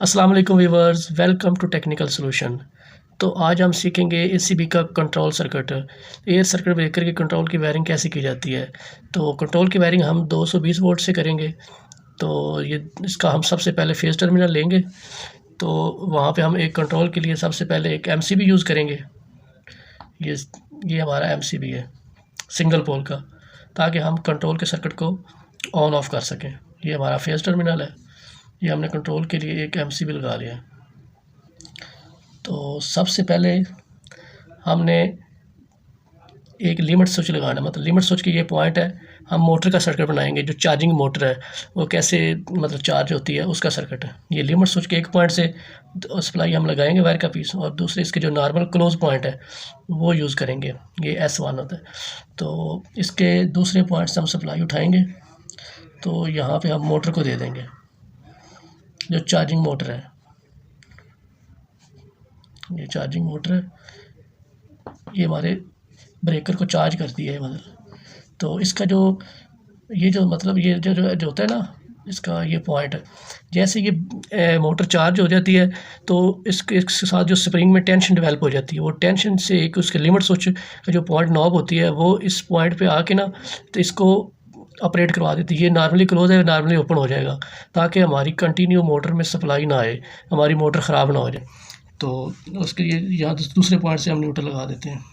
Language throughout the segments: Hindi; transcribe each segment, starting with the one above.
अस्सलाम वालेकुम viewers, welcome to technical solution. तो आज हम सीखेंगे एसीबी का control circuit. Air circuit breaker की कंट्रोल की वायरिंग कैसे की जाती है। तो कंट्रोल की वायरिंग हम 220 वोल्ट से करेंगे। तो ये इसका हम सबसे पहले फेस टर्मिनल लेंगे। तो वहाँ पे हम एक कंट्रोल के लिए सबसे पहले एक एमसीबी यूज़ करेंगे। ये ये हमारा एमसीबी है, सिंगल पोल का, ताकि हम कंट्रोल के सर्किट को ऑन ऑफ कर सकें। ये हमारा फेस टर्मिनल है। ये हमने कंट्रोल के लिए एक एमसीबी लगा लिया। तो सबसे पहले हमने एक लिमिट स्विच लगाना है, मतलब लिमिट स्विच की ये पॉइंट है। हम मोटर का सर्किट बनाएंगे, जो चार्जिंग मोटर है वो कैसे मतलब चार्ज होती है उसका सर्किट है। ये लिमिट स्विच के एक पॉइंट से सप्लाई हम लगाएंगे वायर का पीस, और दूसरे इसके जो नॉर्मल क्लोज पॉइंट है वो यूज़ करेंगे। ये S1 होता है। तो इसके दूसरे पॉइंट से हम सप्लाई उठाएंगे। तो यहाँ पे हम मोटर को दे देंगे, जो चार्जिंग मोटर है। ये चार्जिंग मोटर है, ये हमारे ब्रेकर को चार्ज करती है मतलब। तो इसका जो ये जो मतलब ये जो होता है ना, इसका ये पॉइंट है। जैसे ये मोटर चार्ज हो जाती है तो इसके साथ जो स्प्रिंग में टेंशन डेवलप हो जाती है, वो टेंशन से एक उसके लिमिट स्विच का जो पॉइंट नॉब होती है वो इस पॉइंट पे आके ना तो इसको ऑपरेट करवा देती है। ये नॉर्मली क्लोज है, नॉर्मली ओपन हो जाएगा, ताकि हमारी कंटिन्यू मोटर में सप्लाई ना आए, हमारी मोटर ख़राब ना हो जाए। तो उसके ये यहाँ दूसरे पॉइंट से हम न्यूट्रल लगा देते हैं।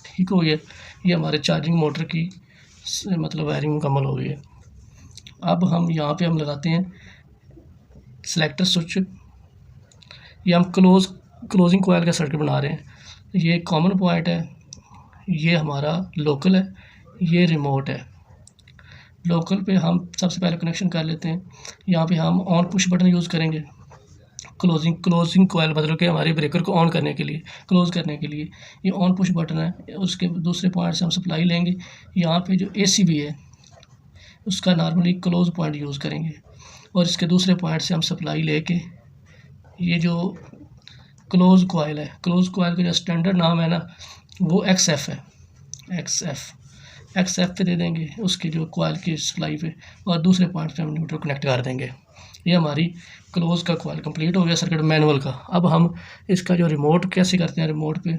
ठीक हो गया। ये हमारे चार्जिंग मोटर की मतलब वायरिंग मुकम्मल हो गई है। अब हम यहाँ पे हम लगाते हैं सेलेक्टर स्विच। ये हम क्लोजिंग कॉइल का सर्किट बना रहे हैं। ये कॉमन पॉइंट है, ये हमारा लोकल है, ये रिमोट है। लोकल पे हम सबसे पहले कनेक्शन कर लेते हैं। यहाँ पे हम ऑन पुश बटन यूज़ करेंगे। क्लोजिंग कॉइल मतलब कि हमारे ब्रेकर को ऑन करने के लिए, क्लोज़ करने के लिए ये ऑन पुश बटन है। उसके दूसरे पॉइंट से हम सप्लाई लेंगे। यहाँ पे जो एसीबी है उसका नॉर्मली क्लोज़ पॉइंट यूज़ करेंगे, और इसके दूसरे पॉइंट से हम सप्लाई लेके ये जो क्लोज़ कॉइल है, क्लोज़ कॉइल का जो स्टैंडर्ड नाम है ना वो XF है। XF पे दे देंगे उसकी जो कॉइल की सप्लाई पे, और दूसरे पॉइंट पे हम न्यूट्रल कनेक्ट कर देंगे। ये हमारी क्लोज का कॉइल कंप्लीट हो गया सर्किट मैनुअल का। अब हम इसका जो रिमोट कैसे करते हैं, रिमोट पे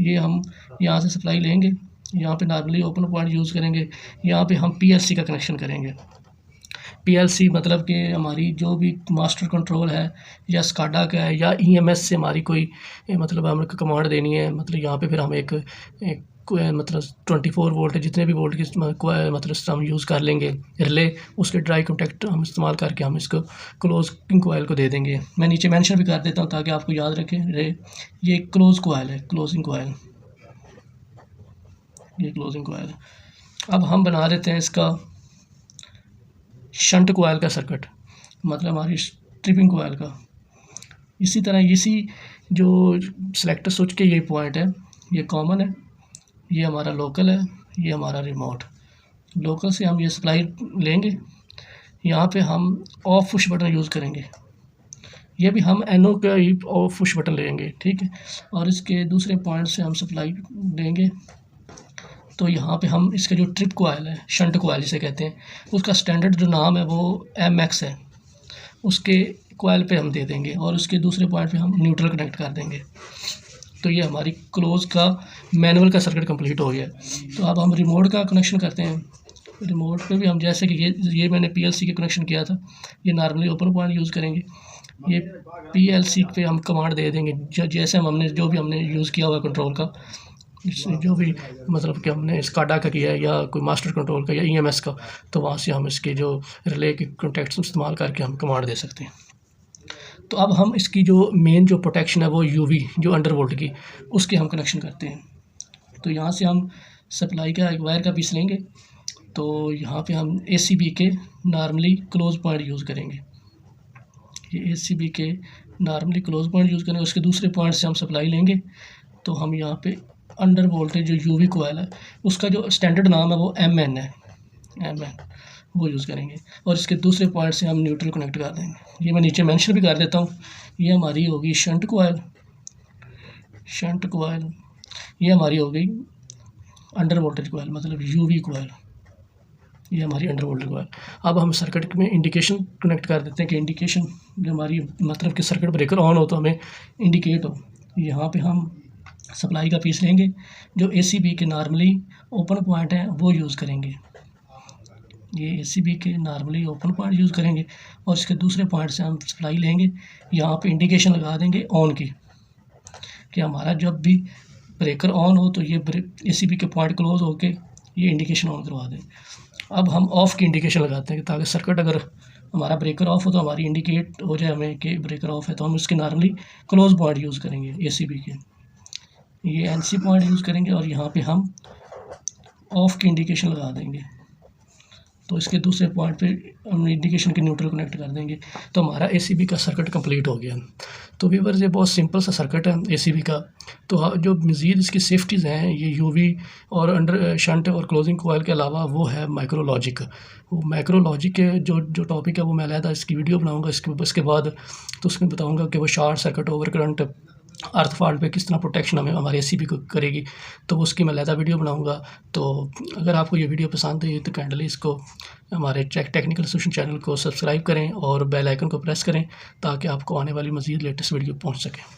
ये हम यहाँ से सप्लाई लेंगे। यहाँ पे नॉर्मली ओपन पॉइंट यूज़ करेंगे। यहाँ पे हम PLC का कनेक्शन करेंगे। PLC मतलब कि हमारी जो भी मास्टर कंट्रोल है, या स्काडा का है, या EMS से हमारी कोई मतलब हमें कमांड देनी है। मतलब यहाँ पे फिर हम एक मतलब 24 वोल्ट है, जितने भी वोल्ट की मतलब हम यूज़ कर लेंगे रिले, उसके ड्राई कॉन्टैक्ट हम इस्तेमाल करके हम इसको क्लोजिंग कॉइल को दे देंगे। मैं नीचे मेंशन भी कर देता हूँ ताकि आपको याद रखें रहे। ये क्लोज कॉइल है, क्लोजिंग कॉइल, ये क्लोजिंग कॉइल है। अब हम बना देते हैं इसका शंट कॉइल का सर्किट, मतलब हमारी ट्रिपिंग कॉइल का। इसी तरह इसी जो सेलेक्टर स्विच के ये पॉइंट है, ये कॉमन है, ये हमारा लोकल है, ये हमारा रिमोट। लोकल से हम ये सप्लाई लेंगे। यहाँ पे हम ऑफ पुश बटन यूज़ करेंगे। ये भी हम NO का ही ऑफ पुश बटन लेंगे, ठीक है। और इसके दूसरे पॉइंट से हम सप्लाई देंगे। तो यहाँ पे हम इसका जो ट्रिप कॉइल है, शंट कॉइल जिसे कहते हैं, उसका स्टैंडर्ड जो नाम है वो MX है। उसके कॉइल पे हम दे देंगे, और उसके दूसरे पॉइंट पे हम न्यूट्रल कनेक्ट कर देंगे। तो ये हमारी क्लोज का मैनुअल का सर्किट कंप्लीट हो गया। तो अब हम रिमोट का कनेक्शन करते हैं। रिमोट पे भी हम जैसे कि ये मैंने PLC के कनेक्शन किया था, ये नॉर्मली ओपन पॉइंट यूज़ करेंगे। ये PLC पे हम कमांड दे देंगे, जैसे हमने जो भी हमने यूज़ किया हुआ कंट्रोल का, जो भी मतलब कि हमने स्काडा का किया है या कोई मास्टर कंट्रोल का या EMS का, तो वहाँ से हम इसके जो रिले के कॉन्टैक्ट्स इस्तेमाल करके हम कमांड दे सकते हैं। तो अब हम इसकी जो मेन जो प्रोटेक्शन है वो UV जो अंडर वोल्ट की, उसके हम कनेक्शन करते हैं। तो यहाँ से हम सप्लाई का एक वायर का पीस लेंगे। तो यहाँ पे हम ACB के नॉर्मली क्लोज पॉइंट यूज़ करेंगे। ये ACB के नॉर्मली क्लोज पॉइंट यूज़ करेंगे, उसके दूसरे पॉइंट से हम सप्लाई लेंगे। तो हम यहाँ पे अंडर वोल्टेज जो UV कॉइल है उसका जो स्टैंडर्ड नाम है वो MN है, MN वो यूज़ करेंगे, और इसके दूसरे पॉइंट से हम न्यूट्रल कनेक्ट कर देंगे। ये मैं नीचे मेंशन भी कर देता हूँ। ये हमारी होगी शंट कॉइल, शंट कॉइल। ये हमारी हो गई अंडर वोल्टेज कॉइल मतलब UV कॉइल। ये हमारी अंडर वोल्टेज कॉइल। अब हम सर्किट में इंडिकेशन कनेक्ट कर देते हैं कि इंडिकेशन जो हमारी मतलब कि सर्किट ब्रेकर ऑन हो तो हमें इंडिकेट हो। यहाँ पे हम सप्लाई का पीस लेंगे, जो ACB के नॉर्मली ओपन पॉइंट हैं वो यूज़ करेंगे। ये ACB के नॉर्मली ओपन पॉइंट यूज़ करेंगे और इसके दूसरे पॉइंट से हम सप्लाई लेंगे, यहाँ पे इंडिकेशन लगा देंगे ऑन की, कि हमारा जब भी ब्रेकर ऑन हो तो ये ACB के पॉइंट क्लोज होके ये इंडिकेशन ऑन करवा दें। अब हम ऑफ़ की इंडिकेशन लगाते हैं ताकि सर्किट अगर हमारा ब्रेकर ऑफ हो तो हमारी इंडिकेट हो जाए हमें कि ब्रेकर ऑफ है, तो हम उसके नॉर्मली क्लोज पॉइंट यूज़ करेंगे ACB के। ये NC पॉइंट यूज़ करेंगे और यहाँ पे हम ऑफ़ की इंडिकेशन लगा देंगे, तो इसके दूसरे पॉइंट पे हम इंडिकेशन के न्यूट्रल कनेक्ट कर देंगे, तो हमारा ACB का सर्किट कंप्लीट हो गया। तो व्यूअर्स ये बहुत सिंपल सा सर्किट है ACB का। तो जो मज़ीद इसकी सेफ्टीज़ हैं ये UV और अंडर शंट और क्लोजिंग कॉइल के अलावा वो है माइक्रो लॉजिक। वो माइक्रो लॉजिक के जो टॉपिक है वो मैं अलहदा इसकी वीडियो बनाऊँगा इसके बाद, तो उसमें बताऊँगा कि वो शॉर्ट सर्किट, ओवर करंट, अर्थ फॉल्ट पे किस तरह प्रोटेक्शन हमें हमारे ACB को करेगी, तो उसकी मैं अलहदा वीडियो बनाऊंगा। तो अगर आपको ये वीडियो पसंद आई तो काइंडली इसको हमारे टेक्निकल सोल्यूशन चैनल को सब्सक्राइब करें और बेल आइकन को प्रेस करें ताकि आपको आने वाली मज़ीद लेटेस्ट वीडियो पहुंच सके।